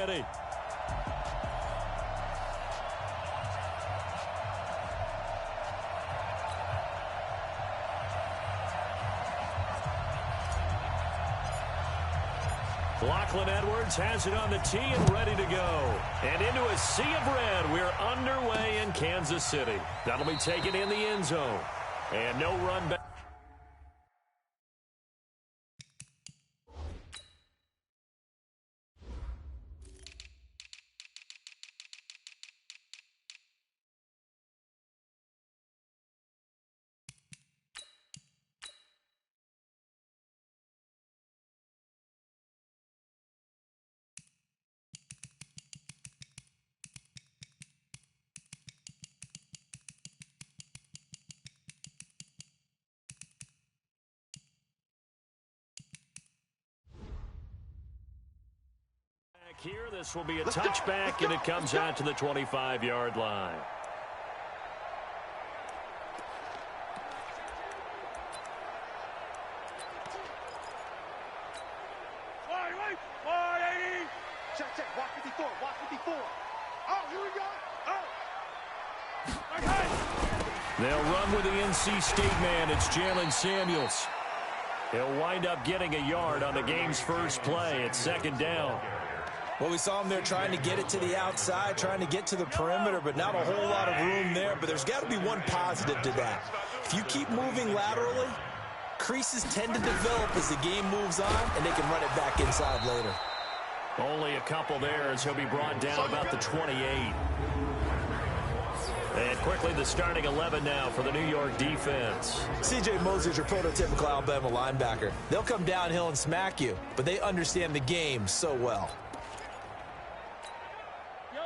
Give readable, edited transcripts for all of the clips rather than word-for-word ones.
City. Lachlan Edwards has it on the tee and ready to go. And into a sea of red, we're underway in Kansas City. That'll be taken in the end zone. And no run back. Here, this will be a touchback, and it comes out to the 25-yard line. Check, walk 54, walk 54. Oh, here we go. Oh. Okay. They'll run with the NC State man. It's Jalen Samuels. He'll wind up getting a yard on the game's first play. It's second down. Well, we saw him there trying to get it to the outside, trying to get to the perimeter, but not a whole lot of room there. But there's got to be one positive to that. If you keep moving laterally, creases tend to develop as the game moves on, and they can run it back inside later. Only a couple there as he'll be brought down about the 28. And quickly the starting 11 now for the New York defense. C.J. Mosley's your prototypical Alabama linebacker. They'll come downhill and smack you, but they understand the game so well.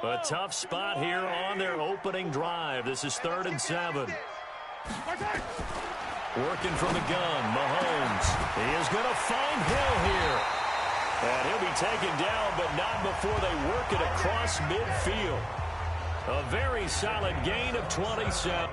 A tough spot here on their opening drive. This is 3rd and 7. Working from the gun, Mahomes. He is going to find Hill here. And he'll be taken down, but not before they work it across midfield. A very solid gain of 27.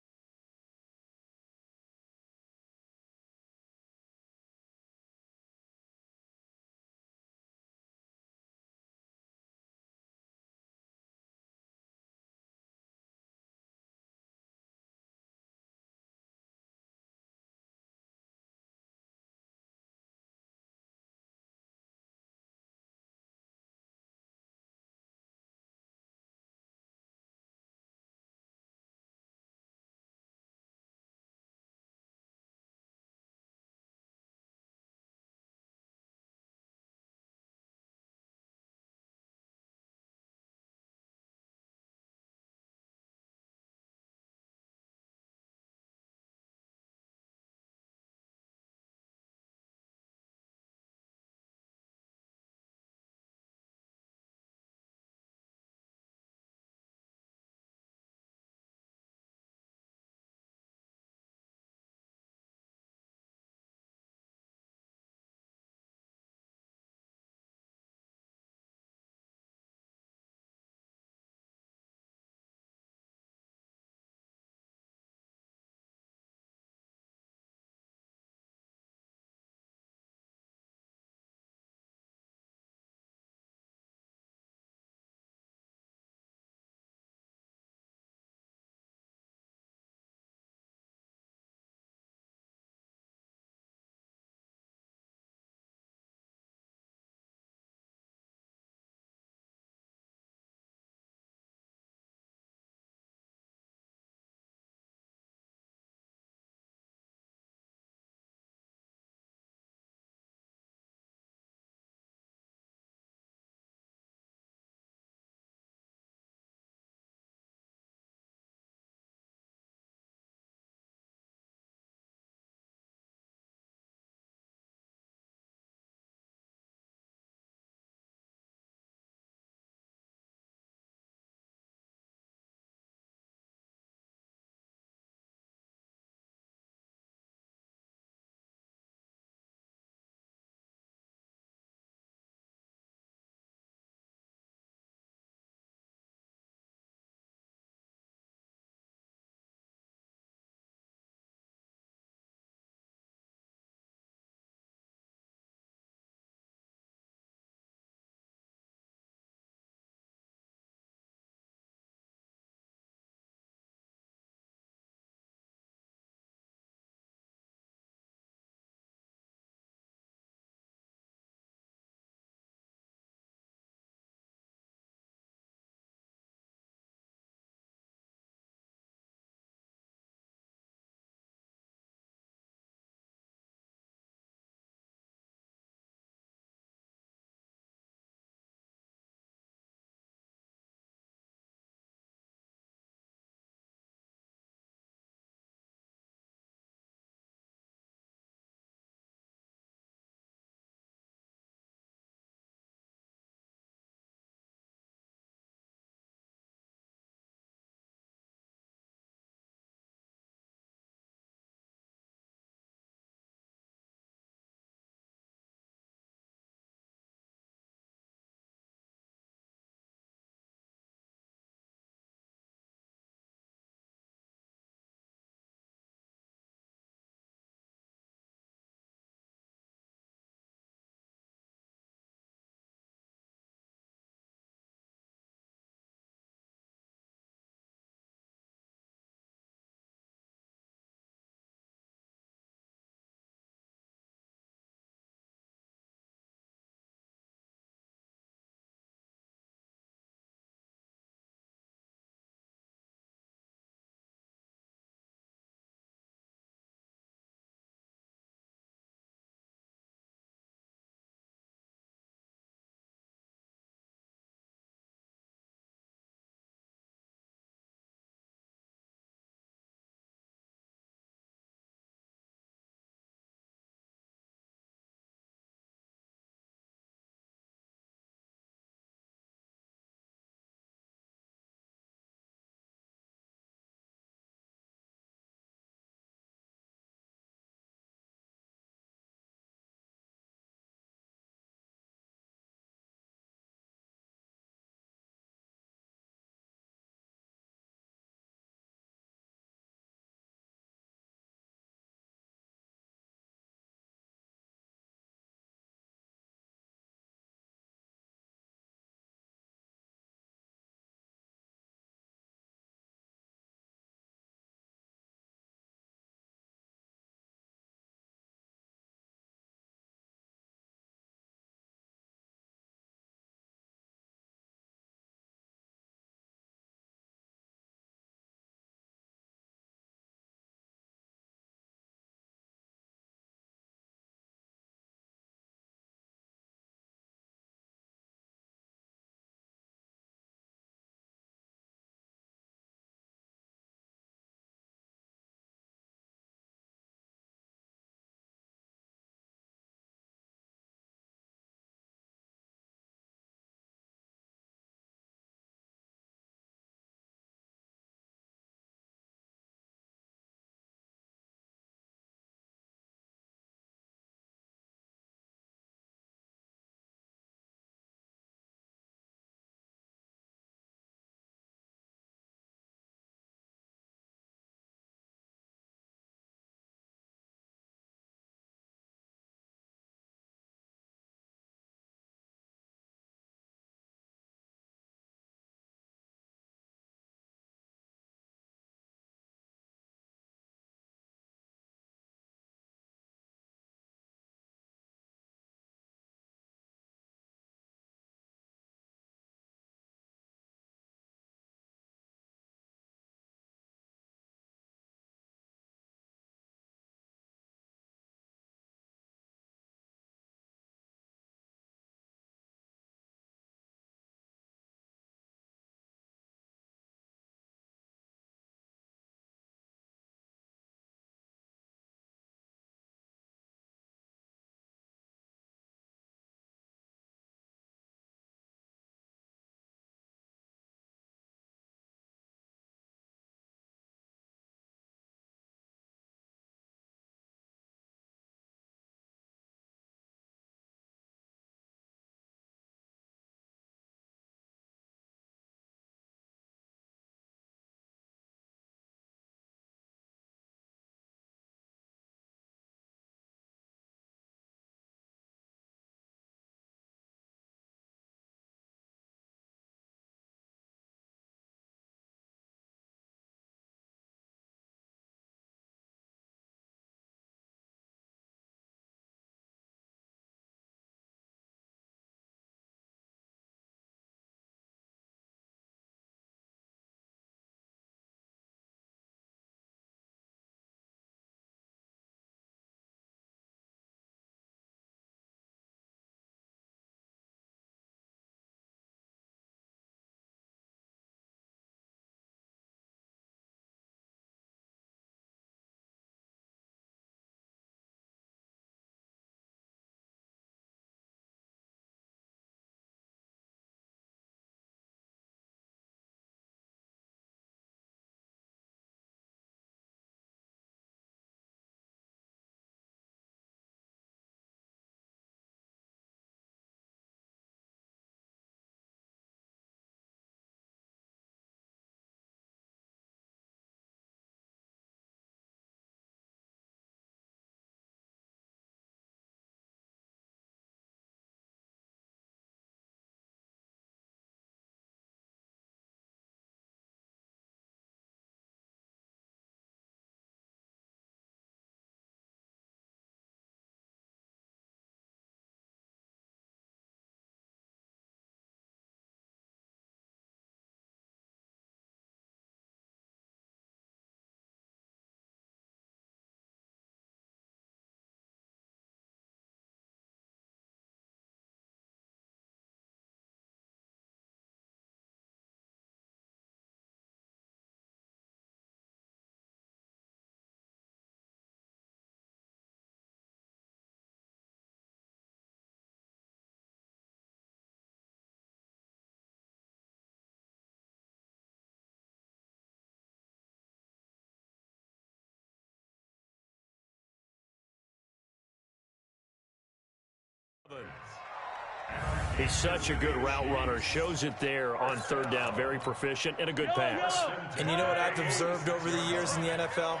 He's such a good route runner. Shows it there on third down. Very proficient and a good pass. And you know what I've observed over the years in the NFL?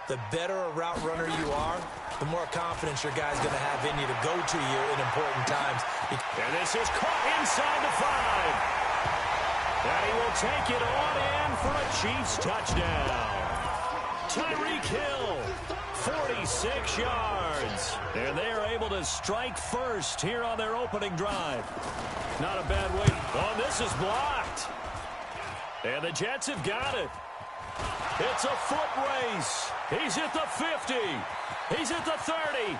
The better a route runner you are, the more confidence your guy's going to have in you to go to you in important times. And this is caught inside the 5. And he will take it on in for a Chiefs touchdown. Tyreek Hill, 46 yards. And they are able to strike first here on their opening drive. Not a bad way. Oh, this is blocked. And the Jets have got it. It's a foot race. He's at the 50. He's at the 30.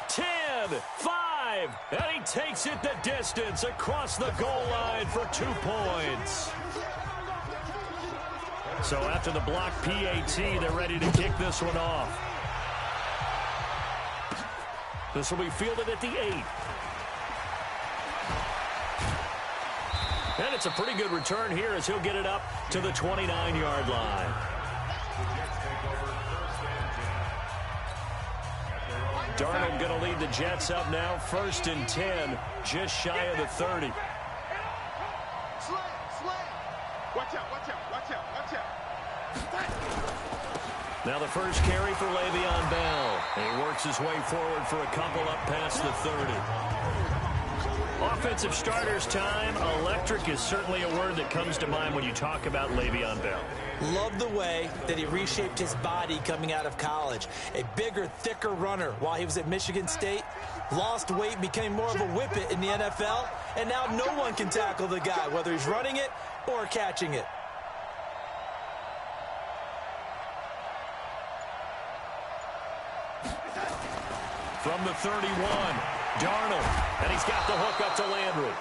10, 5. And he takes it the distance across the goal line for 2 points. So after the block PAT, they're ready to kick this one off. This will be fielded at the 8. And it's a pretty good return here as he'll get it up to the 29-yard line. Darnold going to lead the Jets up now, 1st and 10, just shy of the 30. Slam. Watch out. Now the first carry for Le'Veon Bell. He works his way forward for a couple up past the 30. Offensive starters time. Electric is certainly a word that comes to mind when you talk about Le'Veon Bell. Love the way that he reshaped his body coming out of college. A bigger, thicker runner while he was at Michigan State. Lost weight, became more of a whippet in the NFL. And now no one can tackle the guy, whether he's running it or catching it. From the 31, Darnold, and he's got the hook up to Landry.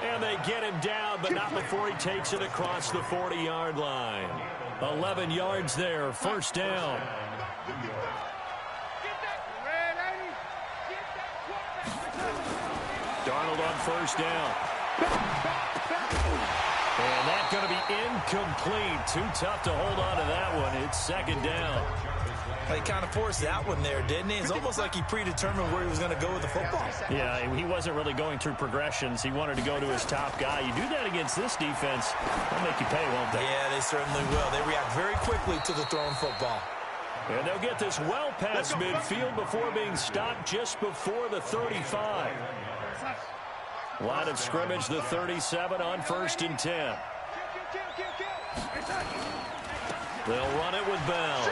And they get him down, but not before he takes it across the 40-yard line. 11 yards there, 1st down. Darnold on 1st down. And that's going to be incomplete. Too tough to hold on to that one. It's 2nd down. He kind of forced that one there, didn't he? It's almost like he predetermined where he was going to go with the football. Yeah, he wasn't really going through progressions. He wanted to go to his top guy. You do that against this defense, they'll make you pay, won't they? Yeah, they certainly will. They react very quickly to the thrown football. And they'll get this well past midfield before being stopped just before the 35. Line of scrimmage, the 37 on 1st and 10. They'll run it with Bell.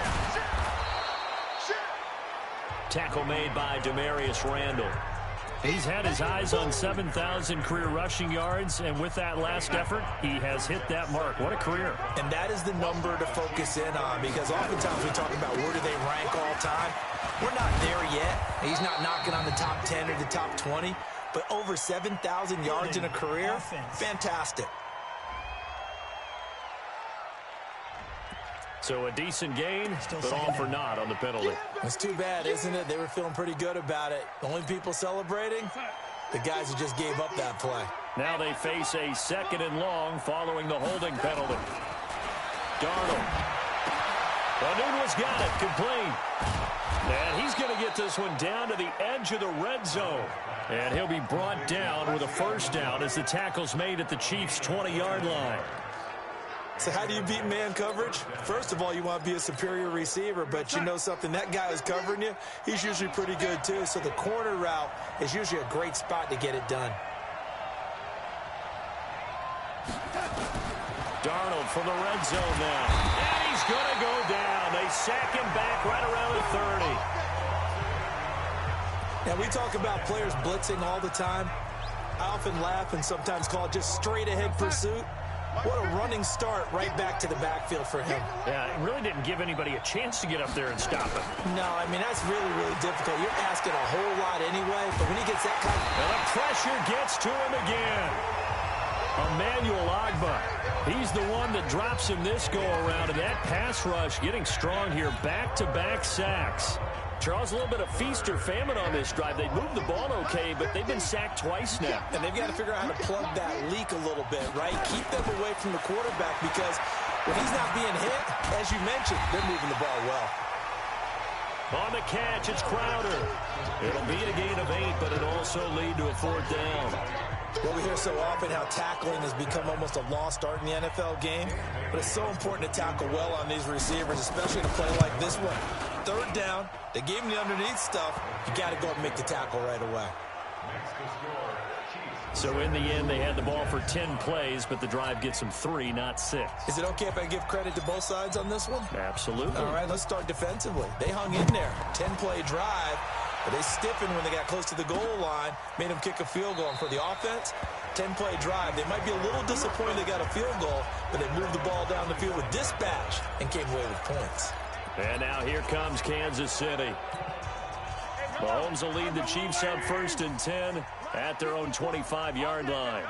Tackle made by Demarius Randall. He's had his eyes on 7,000 career rushing yards, and with that last effort, he has hit that mark. What a career. And that is the number to focus in on, because oftentimes we talk about where do they rank all time. We're not there yet. He's not knocking on the top 10 or the top 20, but over 7,000 yards in a career, fantastic. So a decent gain, but all for naught on the penalty. It's too bad, isn't it? They were feeling pretty good about it. The only people celebrating, the guys who just gave up that play. Now they face a 2nd and long following the holding penalty. Darnold. Anuno's got it, complete. And he's going to get this one down to the edge of the red zone. And he'll be brought down with a 1st down as the tackle's made at the Chiefs' 20-yard line. So how do you beat man coverage? First of all, you want to be a superior receiver, but you know something, that guy who's covering you, he's usually pretty good too. So the corner route is usually a great spot to get it done. Darnold from the red zone now. And he's going to go down. They sack him back right around the 30. Now, we talk about players blitzing all the time. I often laugh and sometimes call it just straight-ahead pursuit. What a running start right back to the backfield for him. Yeah, it really didn't give anybody a chance to get up there and stop him. No, I mean, that's really, really difficult. You're asking a whole lot anyway, but when he gets that kind of... And the pressure gets to him again. Emmanuel Ogbah. He's the one that drops him this go-around, and that pass rush getting strong here. Back-to-back sacks. Charles, a little bit of feast or famine on this drive. They moved the ball okay, but they've been sacked twice now. And they've got to figure out how to plug that leak a little bit, right? Keep them away from the quarterback, because when he's not being hit, as you mentioned, they're moving the ball well. On the catch, it's Crowder. It'll be a gain of 8, but it'll also lead to a 4th down. Well, we hear so often how tackling has become almost a lost art in the NFL game, but it's so important to tackle well on these receivers, especially in a play like this one. 3rd down, they gave him the underneath stuff. You got to go and make the tackle right away. So in the end, they had the ball for 10 plays, but the drive gets them 3, not 6. Is it okay if I give credit to both sides on this one? Absolutely. All right, let's start defensively. They hung in there. 10-play drive, but they stiffened when they got close to the goal line, made them kick a field goal. And for the offense, 10-play drive. They might be a little disappointed they got a field goal, but they moved the ball down the field with dispatch and came away with points. And now here comes Kansas City. Mahomes will lead the Chiefs up 1st and 10 at their own 25-yard line.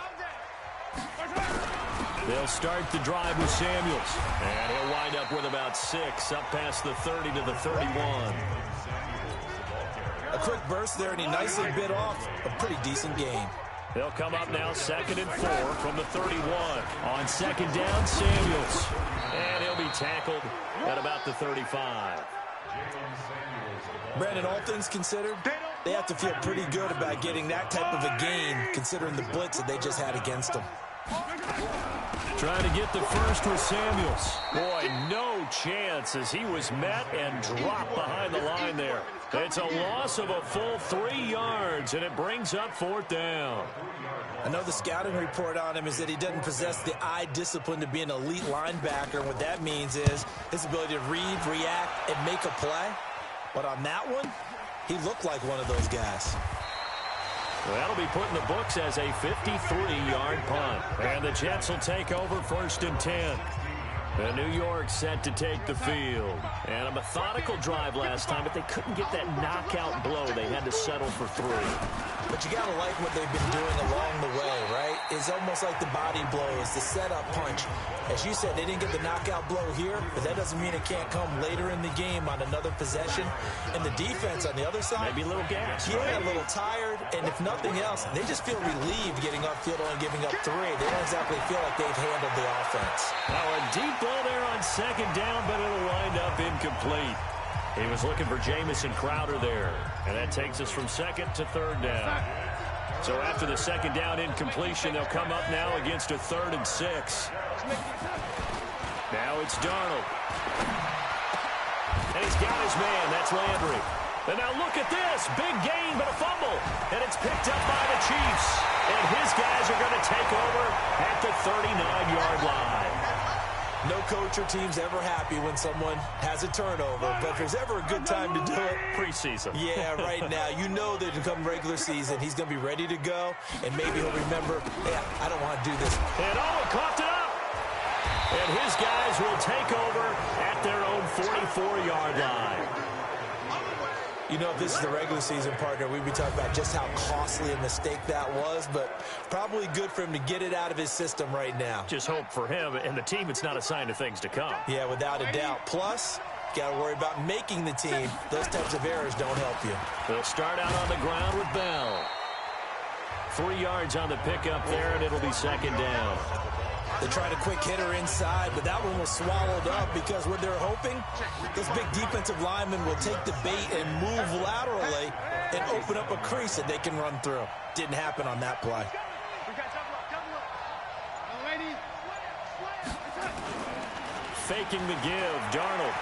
They'll start the drive with Samuels. And he'll wind up with about 6, up past the 30 to the 31. A quick burst there, and he nicely bit off a pretty decent gain. They'll come up now 2nd and 4 from the 31. On 2nd down, Samuels. And he'll be tackled at about the 35. Brandon, all things considered, they have to feel pretty good about getting that type of a gain, considering the blitz that they just had against them. Trying to get the first with Samuels. Boy, no chance as he was met and dropped behind the line there. It's a loss of a full 3 yards, and it brings up 4th down. I know the scouting report on him is that he doesn't possess the eye discipline to be an elite linebacker, and what that means is his ability to read, react, and make a play. But on that one, he looked like one of those guys. Well, that'll be put in the books as a 53-yard punt. And the Jets will take over 1st and 10. And New York set to take the field. And a methodical drive last time, but they couldn't get that knockout blow. They had to settle for 3. But you got to like what they've been doing along the way, right? It's almost like the body blows, the setup punch. As you said, they didn't get the knockout blow here, but that doesn't mean it can't come later in the game on another possession. And the defense on the other side, maybe a little gas. Yeah, right? A little tired. And if nothing else, they just feel relieved getting upfield only giving up 3. They don't exactly feel like they've handled the offense. Now a deep ball there on 2nd down, but it'll wind up incomplete. He was looking for Jamison Crowder there. And that takes us from 2nd to 3rd down. So after the 2nd down incompletion, they'll come up now against a 3rd and 6. Now it's Darnold. And he's got his man. That's Landry. And now look at this. Big gain, but a fumble. And it's picked up by the Chiefs. And his guys are going to take over at the 39-yard line. No coach or team's ever happy when someone has a turnover, but if there's ever a good time to do it, preseason. Yeah, right now. You know that come regular season, he's going to be ready to go, and maybe he'll remember, yeah, I don't want to do this. And coughed it up. And his guys will take over at their own 44-yard line. You know, if this is the regular season, partner, we'd be talking about just how costly a mistake that was, but probably good for him to get it out of his system right now. Just hope for him and the team it's not a sign of things to come. Yeah, without a doubt. Plus, got to worry about making the team. Those types of errors don't help you. They'll start out on the ground with Bell. 3 yards on the pickup there, and it'll be 2nd down. They tried a quick hitter inside, but that one was swallowed up because what they're hoping, this big defensive lineman will take the bait and move laterally and open up a crease that they can run through. Didn't happen on that play. Faking the give, Darnold.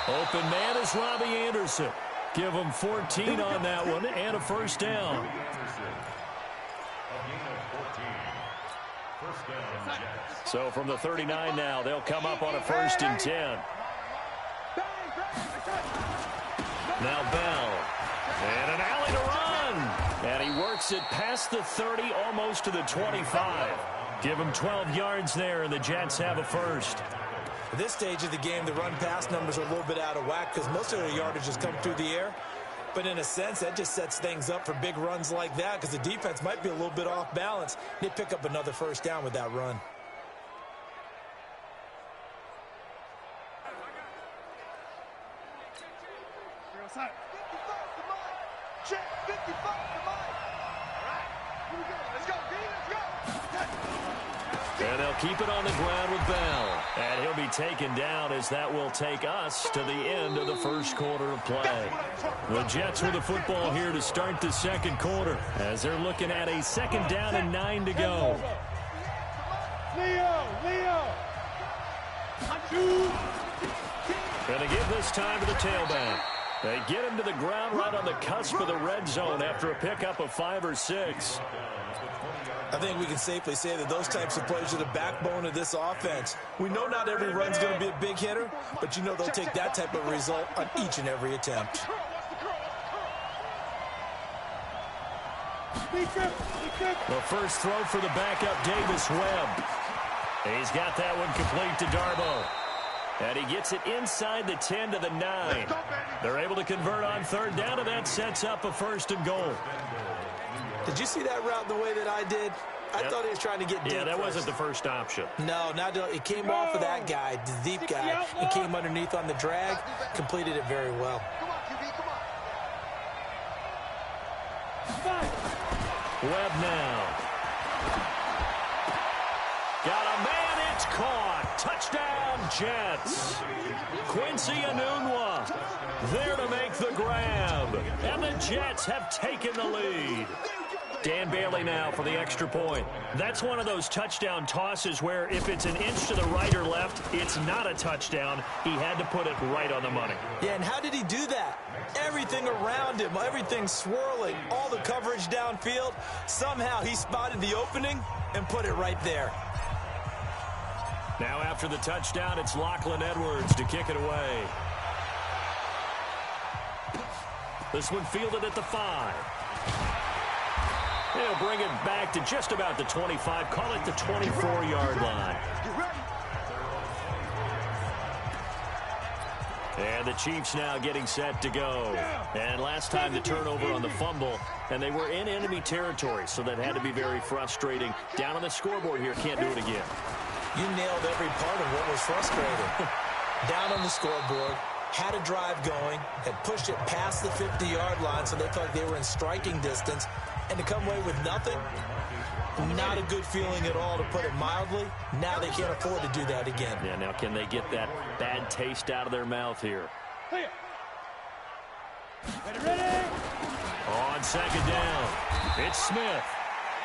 Open man is Robbie Anderson. Give him 14 on that one and a 1st down. So from the 39 now, they'll come up on a 1st and 10. Now Bell. And an alley to run. And he works it past the 30, almost to the 25. Give him 12 yards there, and the Jets have a 1st. At this stage of the game, the run-pass numbers are a little bit out of whack because most of their yardage has come through the air. But in a sense, that just sets things up for big runs like that because the defense might be a little bit off balance. They pick up another 1st down with that run. Check 55 to Mike. All right, here we go. Let's go, D. Let's go. And they'll keep it on the ground with Bell. And he'll be taken down as that will take us to the end of the first quarter of play. The Jets with the football here to start the second quarter as they're looking at a 2nd down and 9 to go. Leo. Going to give this time to the tailback. They get him to the ground right on the cusp of the red zone after a pickup of 5 or 6. I think we can safely say that those types of plays are the backbone of this offense. We know not every run's going to be a big hitter, but you know they'll take that type of result on each and every attempt. The first throw for the backup, Davis Webb. He's got that one complete to Darbo. And he gets it inside the 10 to the 9. They're able to convert on 3rd down, and that sets up a 1st and goal. Did you see that route the way that I did? I thought he was trying to get deep. Yeah, that first. wasn't the first option. No, it came off of that guy, the deep guy, and came underneath on the drag, completed it very well. Webb now. Got a man, it's caught. Touchdown, Jets. Quincy Enunwa there to make the grab. And the Jets have taken the lead. Dan Bailey now for the extra point. That's one of those touchdown tosses where if it's an inch to the right or left, it's not a touchdown. He had to put it right on the money. Yeah, and how did he do that? Everything around him, everything swirling, all the coverage downfield. Somehow he spotted the opening and put it right there. Now after the touchdown, it's Lachlan Edwards to kick it away. This one fielded at the 5. He'll bring it back to just about the 25. Call it the 24-yard line. And the Chiefs now getting set to go. And last time the turnover on the fumble, and they were in enemy territory, so that had to be very frustrating. Down on the scoreboard here, can't do it again. You nailed every part of what was frustrating. Down on the scoreboard, had a drive going, had pushed it past the 50-yard line, so they thought they were in striking distance. And to come away with nothing, not a good feeling at all, to put it mildly. Now they can't afford to do that again. Yeah, now can they get that bad taste out of their mouth here? Ready? On 2nd down, it's Smith.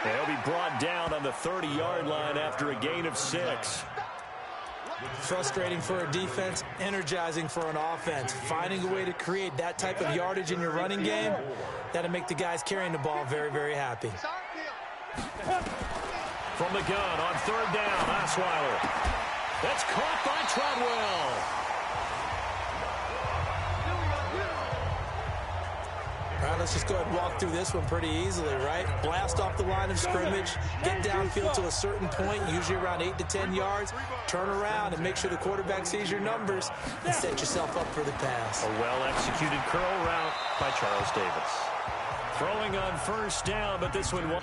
They'll be brought down on the 30-yard line after a gain of 6. Frustrating for a defense, energizing for an offense. Finding a way to create that type of yardage in your running game, that'll make the guys carrying the ball very, very happy. From the gun on 3rd down, Osweiler. That's caught by Treadwell. All right, let's just go ahead and walk through this one pretty easily, right? Blast off the line of scrimmage, get downfield to a certain point, usually around 8 to 10 yards, turn around and make sure the quarterback sees your numbers and set yourself up for the pass. A well-executed curl route by Charles Davis. Throwing on 1st down, but this one won't.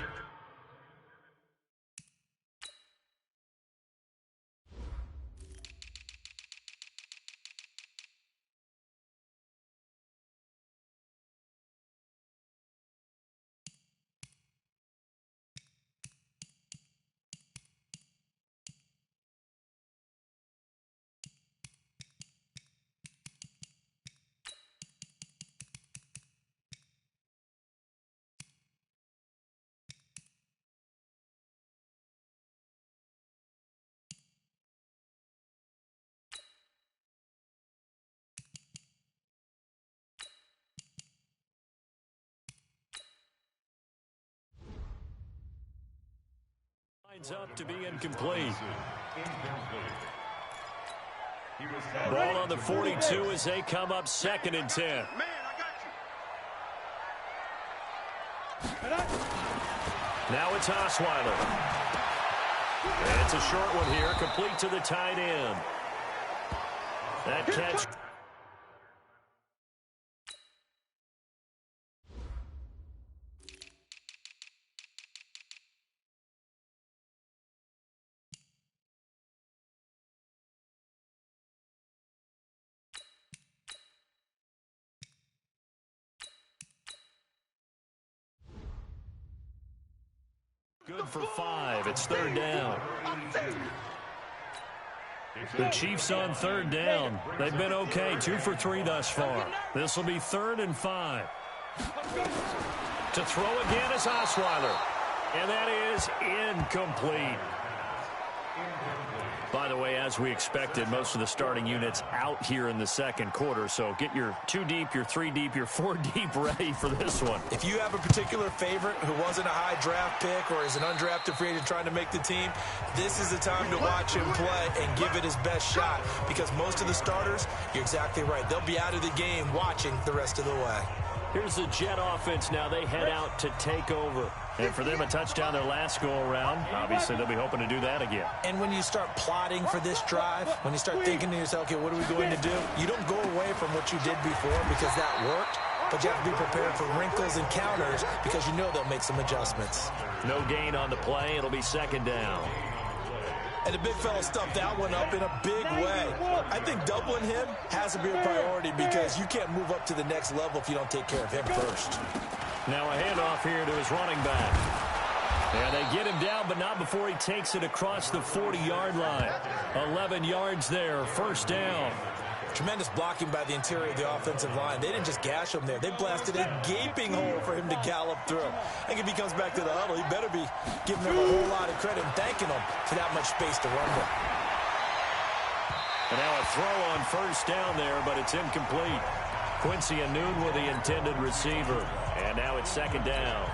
Lines up to be incomplete. Ball on the 42 as they come up 2nd and 10. Now it's Osweiler. And it's a short one here, complete to the tight end. That catch. Good for 5. It's third down. The Chiefs on third down. They've been okay, 2 for 3 thus far. This will be 3rd and 5. To throw again is Osweiler. And that is incomplete. By the way, as we expected, most of the starting units out here in the second quarter. So get your 2 deep, your 3 deep, your 4 deep ready for this one. If you have a particular favorite who wasn't a high draft pick or is an undrafted free agent trying to make the team, this is the time to watch him play and give it his best shot, because most of the starters, you're exactly right, they'll be out of the game watching the rest of the way. Here's the Jet offense now. They head out to take over. And for them, a touchdown their last go-around. Obviously, they'll be hoping to do that again. And when you start plotting for this drive, when you start thinking to yourself, okay, what are we going to do? You don't go away from what you did before because that worked, but you have to be prepared for wrinkles and counters because you know they'll make some adjustments. No gain on the play. It'll be second down. And the big fella stuffed that one up in a big way. I think doubling him has to be a priority because you can't move up to the next level if you don't take care of him first. Now a handoff here to his running back. And they get him down, but not before he takes it across the 40-yard line. 11 yards there, first down. Tremendous blocking by the interior of the offensive line. They didn't just gash him there. They blasted a gaping hole for him to gallop through. I think if he comes back to the huddle, he better be giving them a whole lot of credit and thanking them for that much space to run with. And now a throw on first down there, but it's incomplete. Quincy Anoon with the intended receiver. And now it's second down.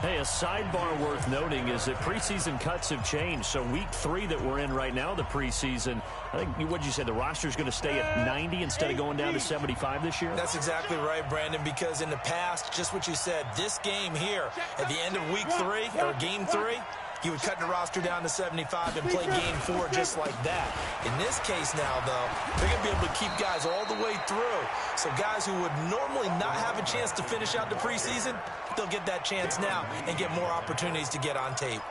Hey, a sidebar worth noting is that preseason cuts have changed. So week 3 that we're in right now, the preseason, I think, what did you say, the roster's going to stay at 90 instead of going down to 75 this year? That's exactly right, Brandon, because in the past, just what you said, this game here, at the end of week 3, or game 3, he would cut the roster down to 75 and play game 4 just like that. In this case now, though, they're going to be able to keep guys all the way through. So guys who would normally not have a chance to finish out the preseason, they'll get that chance now and get more opportunities to get on tape.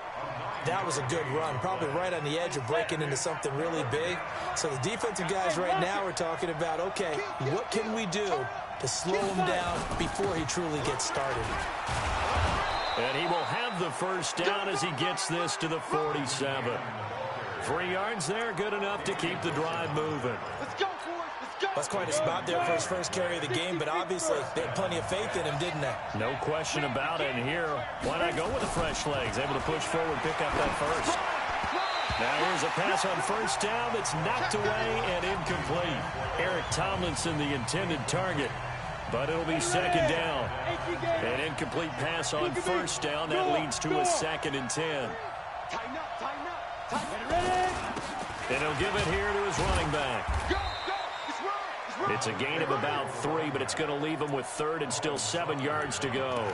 That was a good run, probably right on the edge of breaking into something really big. So the defensive guys right now are talking about, okay, what can we do to slow him down before he truly gets started? And he will have the first down as he gets this to the 47. 3 yards there, good enough to keep the drive moving. Let's go, boys. Let's go. That's quite a spot there for his first carry of the game, but obviously they had plenty of faith in him, didn't they? No question about it. And here, why not go with the fresh legs? Able to push forward, pick up that first. Now here's a pass on first down that's knocked away and incomplete. Eric Tomlinson, the intended target. But it'll be second down. An incomplete pass on first down. That leads to a 2nd and 10. Tighten up, tighten up. Get ready. And he'll give it here to his running back. Go, go. It's run. It's a gain of about 3, but it's going to leave him with 3rd and still 7 yards to go.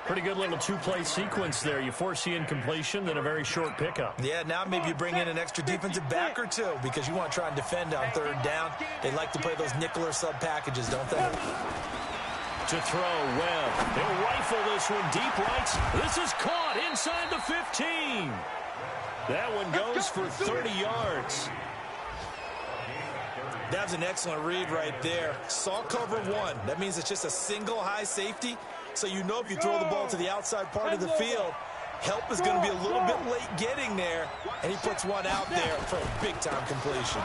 Pretty good little 2-play sequence there. You force the incompletion, then a very short pickup. Yeah, now maybe you bring in an extra defensive back or 2 because you want to try and defend on 3rd down. They like to play those nickel or sub packages, don't they? To throw, Webb. He'll rifle this one deep right. This is caught inside the 15. That one goes for 30 yards. That was an excellent read right there. Saw cover 1. That means it's just a single high safety. So you know if you throw the ball to the outside part of the field, help is going to be a little bit late getting there, and he puts one out there for a big-time completion.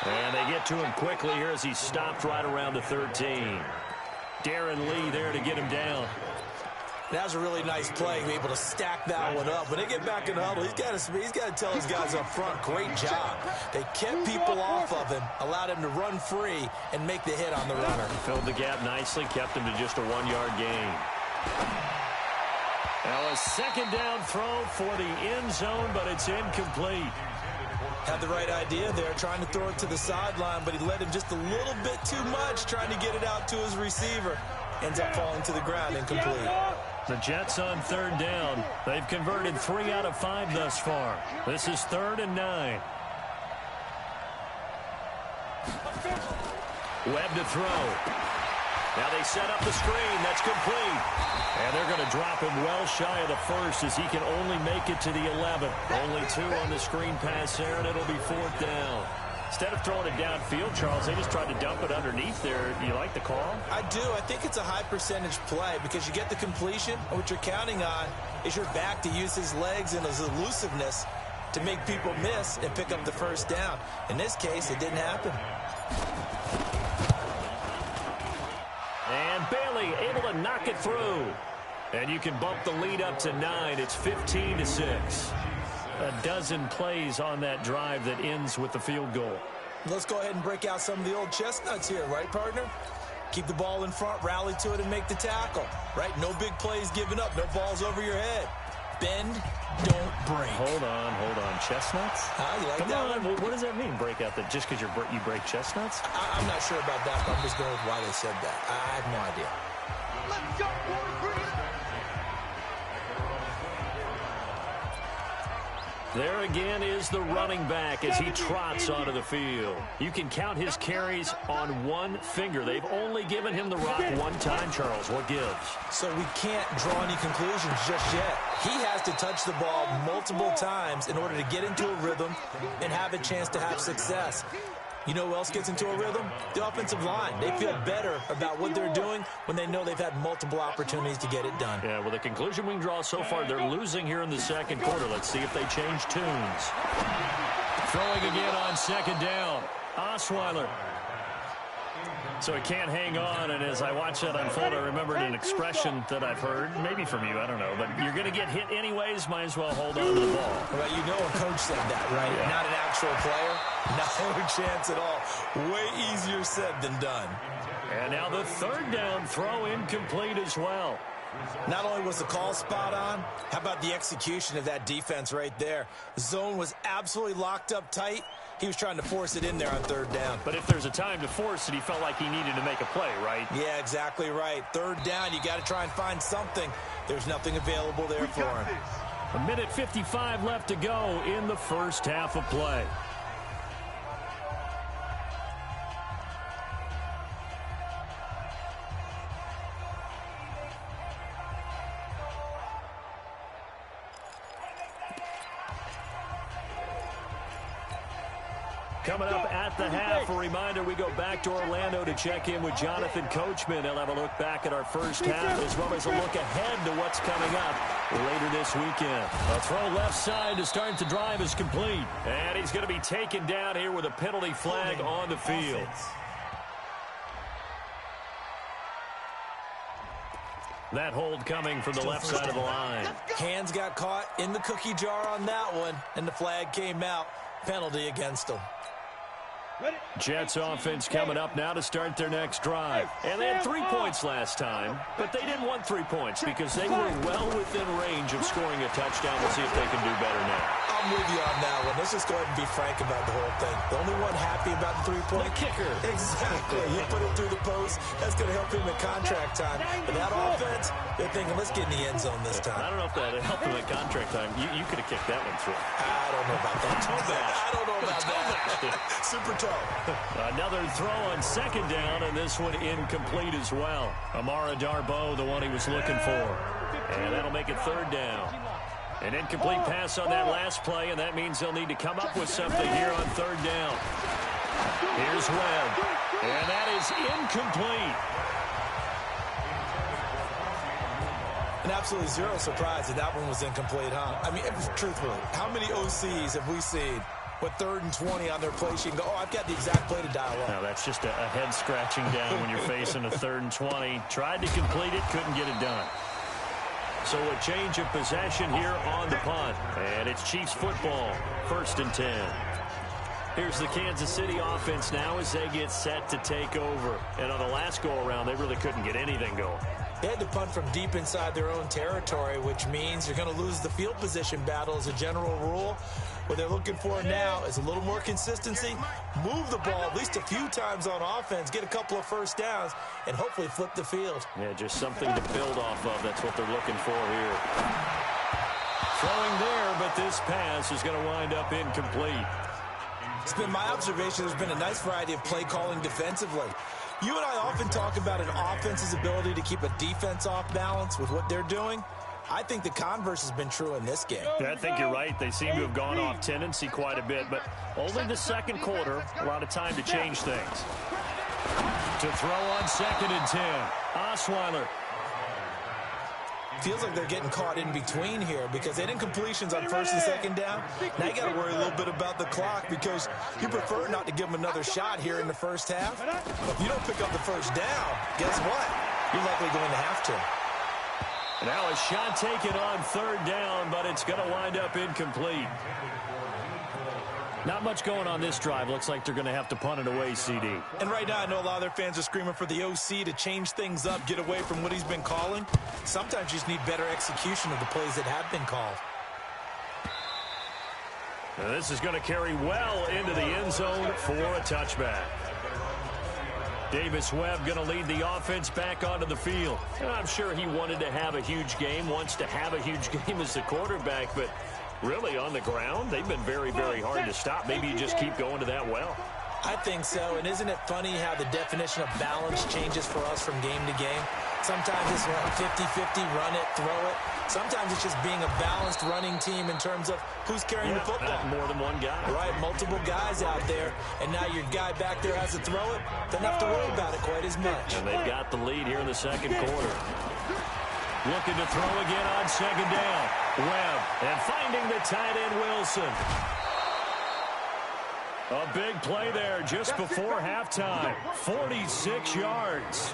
And they get to him quickly here as he stopped right around the 13. Darren Lee there to get him down. That was a really nice play, able to stack that one up. When they get back in the huddle, he's got to tell his guys up front, great job. They kept people off of him, allowed him to run free and make the hit on the runner. Filled the gap nicely, kept him to just a 1-yard gain. Now a second down throw for the end zone, but it's incomplete. Had the right idea there, trying to throw it to the sideline, but he let him just a little bit too much, trying to get it out to his receiver. Ends up falling to the ground, incomplete. The Jets on 3rd down. They've converted 3 out of 5 thus far. This is 3rd and 9. Webb to throw. Now they set up the screen. That's complete. And they're going to drop him well shy of the first as he can only make it to the 11. Only 2 on the screen pass there, and it'll be 4th down. Instead of throwing it downfield, Charles, they just tried to dump it underneath there. You like the call? I do. I think it's a high percentage play because you get the completion, and what you're counting on is your back to use his legs and his elusiveness to make people miss and pick up the first down. In this case, it didn't happen. And Bailey able to knock it through. And you can bump the lead up to 9. It's 15-6. A dozen plays on that drive that ends with the field goal. Let's go ahead and break out some of the old chestnuts here, right, partner? Keep the ball in front, rally to it, and make the tackle, right? No big plays given up, no balls over your head. Bend, don't break. Hold on. Chestnuts? You like Come that on. one? What does that mean, break out? That just because you break chestnuts? I'm not sure about that, but I'm just going with why they said that. I have no idea. Let's go, boys. Bring it up. There again is the running back as he trots onto the field. You can count his carries on one finger. They've only given him the rock one time, Charles. What gives? So we can't draw any conclusions just yet. He has to touch the ball multiple times in order to get into a rhythm and have a chance to have success. You know who else gets into a rhythm? The offensive line. They feel better about what they're doing when they know they've had multiple opportunities to get it done. Yeah, well, the conclusion we can draw so far, they're losing here in the second quarter. Let's see if they change tunes. Throwing again on second down. Osweiler. So he can't hang on, and as I watch that unfold, I remembered an expression that I've heard, maybe from you, I don't know, but you're going to get hit anyways, might as well hold on to the ball. Well, you know a coach said that, right? Yeah. Not an actual player. No chance at all. Way easier said than done. And now the third down throw incomplete as well. Not only was the call spot on, how about the execution of that defense right there? The zone was absolutely locked up tight. He was trying to force it in there on third down. But if there's a time to force it, he felt like he needed to make a play, right? Yeah, exactly right. Third down, you got to try and find something. There's nothing available there for him. 1:55 left to go in the first half of play. Coming up at the half, a reminder, we go back to Orlando to check in with Jonathan Coachman. He'll have a look back at our first half as well as a look ahead to what's coming up later this weekend. A throw left side to start the drive is complete. And he's going to be taken down here with a penalty flag on the field. That hold coming from the left side of the line. Hands got caught in the cookie jar on that one, and the flag came out. Penalty against them. Jets offense coming up now to start their next drive. And they had 3 points last time, but they didn't want 3 points because they were well within range of scoring a touchdown. We'll see if they can do better now. I'm with you on that one. Let's just go ahead and be frank about the whole thing. The only one happy about the 3-point kicker. Exactly. He put it through the post. That's going to help him in contract time. But that offense, they're thinking, let's get in the end zone this time. I don't know if that helped him at contract time. You could have kicked that one through. I don't know about that. I don't know about that. Super toe. Another throw on second down, and this one incomplete as well. Amara Darboh, the one he was looking for. And that'll make it third down. An incomplete pass on that last play, and that means they'll need to come up with something here on third down. Here's Webb, and that is incomplete. And absolutely zero surprise that that one was incomplete, huh? I mean, truthfully, how many OCs have we seen with 3rd and 20 on their play sheet and go, oh, I've got the exact play to dial up? Now, that's just a head scratching down when you're facing a 3rd and 20. Tried to complete it, couldn't get it done. So a change of possession here on the punt. And it's Chiefs football, 1st and 10. Here's the Kansas City offense now as they get set to take over. And on the last go-around, they really couldn't get anything going. They had to punt from deep inside their own territory, which means you're going to lose the field position battle as a general rule. What they're looking for now is a little more consistency, move the ball at least a few times on offense, get a couple of first downs, and hopefully flip the field. Yeah, just something to build off of. That's what they're looking for here. Throwing there, but this pass is going to wind up incomplete. It's been my observation there's been a nice variety of play calling defensively. You and I often talk about an offense's ability to keep a defense off balance with what they're doing. I think the converse has been true in this game. Yeah, I think you're right. They seem to have gone off tendency quite a bit, but only the second quarter, a lot of time to change things. To throw on 2nd and 10, Osweiler. Feels like they're getting caught in between here because they didn't completions on 1st and 2nd down. Now you got to worry a little bit about the clock because you prefer not to give them another shot here in the first half. But if you don't pick up the first down, guess what? You're likely going to have to. Now a shot taken on 3rd down, but it's going to wind up incomplete. Not much going on this drive. Looks like they're going to have to punt it away, CD. And right now, I know a lot of their fans are screaming for the OC to change things up, get away from what he's been calling. Sometimes you just need better execution of the plays that have been called. Now this is going to carry well into the end zone for a touchback. Davis Webb going to lead the offense back onto the field. And I'm sure he wanted to have a huge game, wants to have a huge game as the quarterback, but really on the ground, they've been very, very hard to stop. Maybe you just keep going to that well. I think so, and isn't it funny how the definition of balance changes for us from game to game? Sometimes it's 50-50, run it, throw it. Sometimes it's just being a balanced running team in terms of who's carrying the football. More than one guy. Right, multiple guys out there, and now your guy back there has to throw it. Doesn't have to worry about it quite as much. And they've got the lead here in the second quarter. Looking to throw again on 2nd down. Webb, and finding the tight end Wilson. A big play there just before halftime. 46 yards.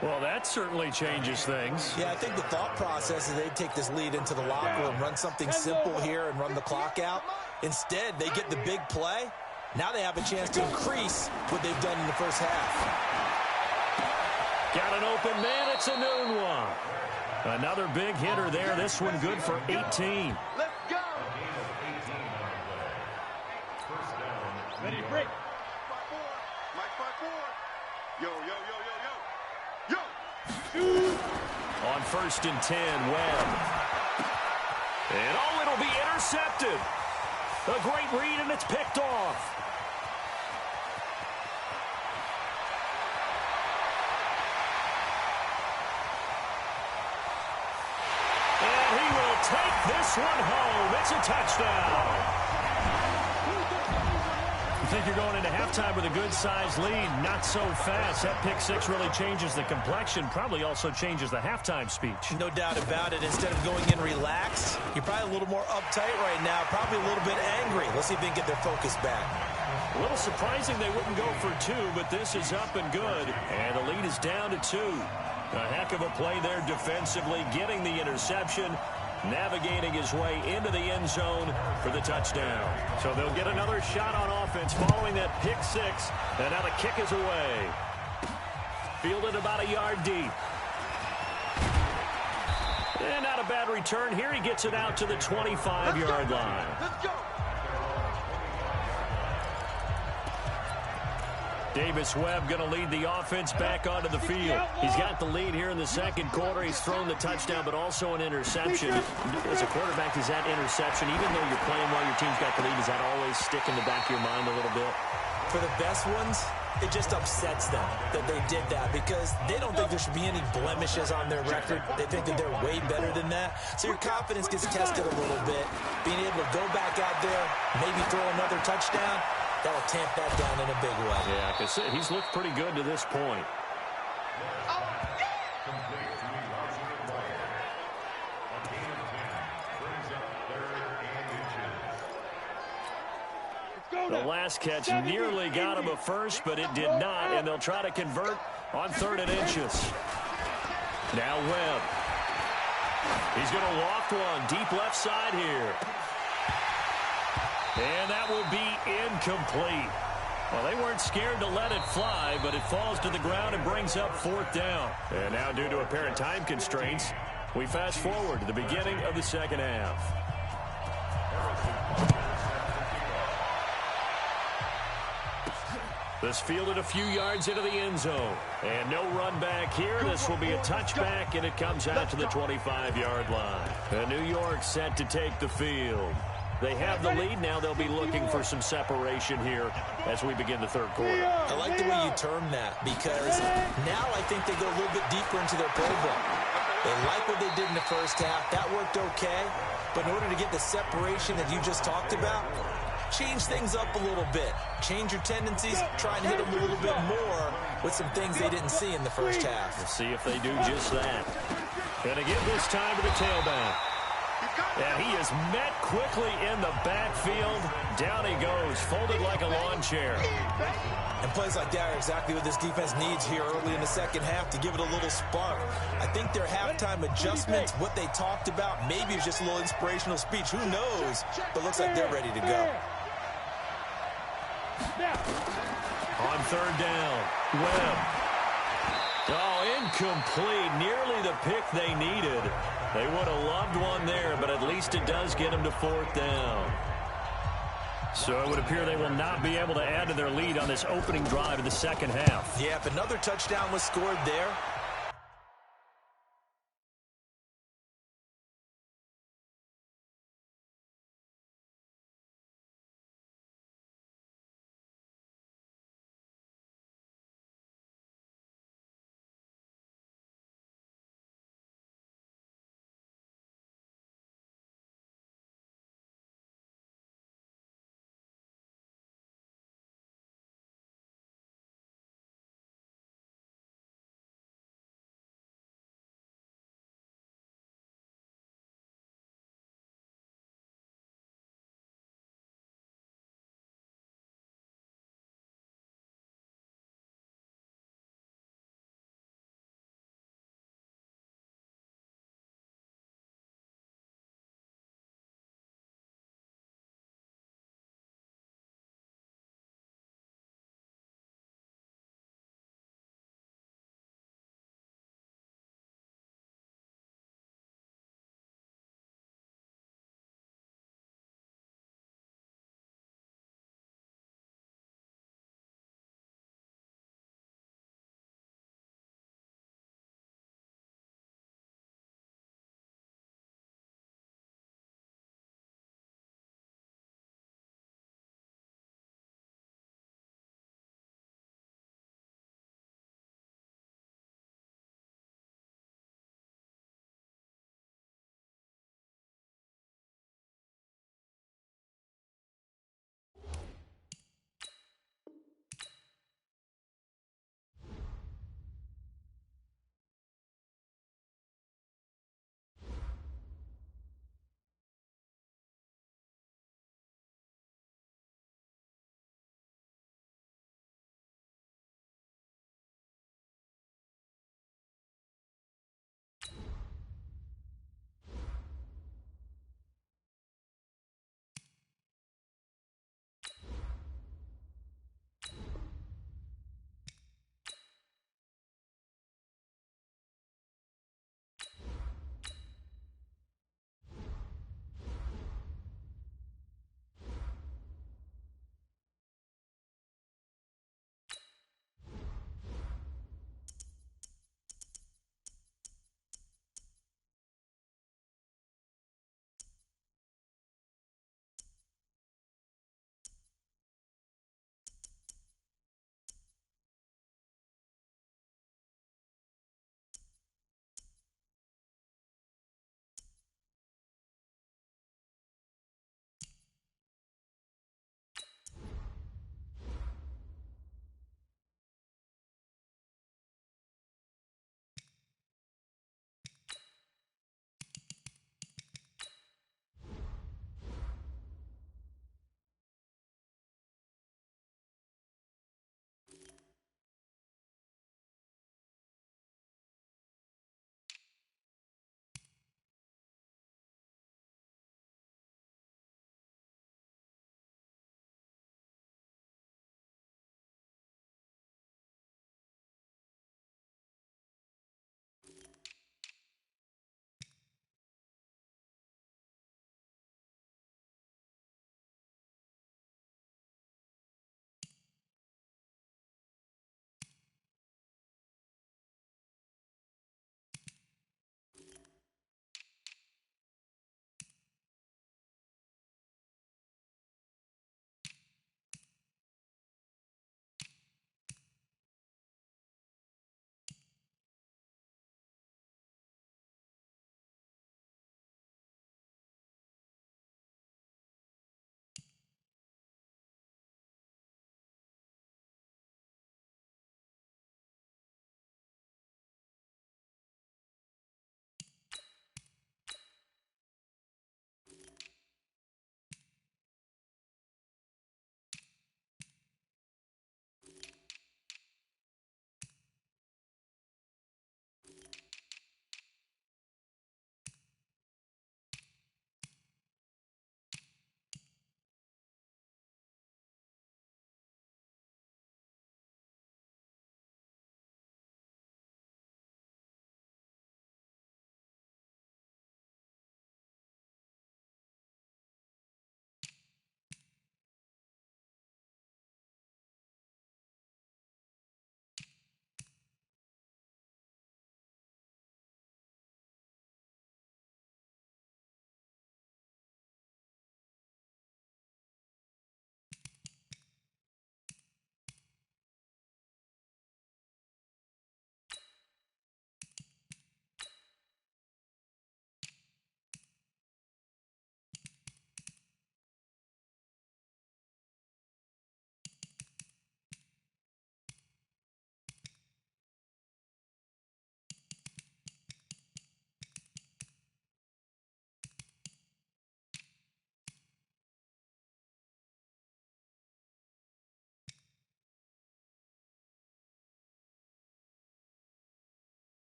Well, that certainly changes things. Yeah, I think the thought process is they take this lead into the locker room, run something simple here and run the clock out. Instead, they get the big play. Now they have a chance to increase what they've done in the first half. Got an open man. It's a noon one. Another big hitter there. This one good for 18. Let's go. Ready to break. Mike 5-4. Yo, yo, yo, yo, yo. Yo. Shoot. On 1st and 10, Webb. And oh, it'll be intercepted. A great read, and it's picked off. And he will take this one home. It's a touchdown. You think you're going into halftime with a good-sized lead, not so fast. That pick six really changes the complexion, probably also changes the halftime speech. No doubt about it. Instead of going in relaxed, you're probably a little more uptight right now, probably a little bit angry. Let's see if they can get their focus back. A little surprising they wouldn't go for two, but this is up and good. And the lead is down to 2. A heck of a play there defensively, getting the interception, navigating his way into the end zone for the touchdown. So they'll get another shot on offense following that pick six, and now the kick is away. Fielded about a yard deep. And not a bad return here. He gets it out to the 25-yard line. Let's go. Davis Webb going to lead the offense back onto the field. He's got the lead here in the second quarter. He's thrown the touchdown, but also an interception. As a quarterback, is that interception, even though you're playing while your team's got the lead, does that always stick in the back of your mind a little bit? For the best ones, it just upsets them that they did that because they don't think there should be any blemishes on their record. They think that they're way better than that. So your confidence gets tested a little bit. Being able to go back out there, maybe throw another touchdown, that'll tamp that down in a big way. Yeah, because he's looked pretty good to this point. The last catch nearly got him a first, but it did not, and they'll try to convert on 3rd and inches. Now Webb. He's going to loft one deep left side here. And that will be incomplete. Well, they weren't scared to let it fly, but it falls to the ground and brings up 4th down. And now, due to apparent time constraints, we fast forward to the beginning of the second half. This fielded a few yards into the end zone. And no run back here. This will be a touchback, and it comes out to the 25-yard line. And New York set to take the field. They have the lead. Now they'll be looking for some separation here as we begin the third quarter. I like the way you term that because now I think they go a little bit deeper into their playbook. They like what they did in the first half. That worked okay. But in order to get the separation that you just talked about, change things up a little bit. Change your tendencies, try and hit them a little bit more with some things they didn't see in the first half. We'll see if they do just that. Gonna give this time to the tailback. And he is met quickly in the backfield. Down he goes, folded like a lawn chair. And plays like that are exactly what this defense needs here early in the second half to give it a little spark. I think their halftime adjustments, what they talked about, maybe it's just a little inspirational speech. Who knows? But looks like they're ready to go. On third down, Webb. Oh, incomplete. Nearly the pick they needed. They would have loved one there, but at least it does get them to fourth down. So it would appear they will not be able to add to their lead on this opening drive of the second half. Yeah, if another touchdown was scored there,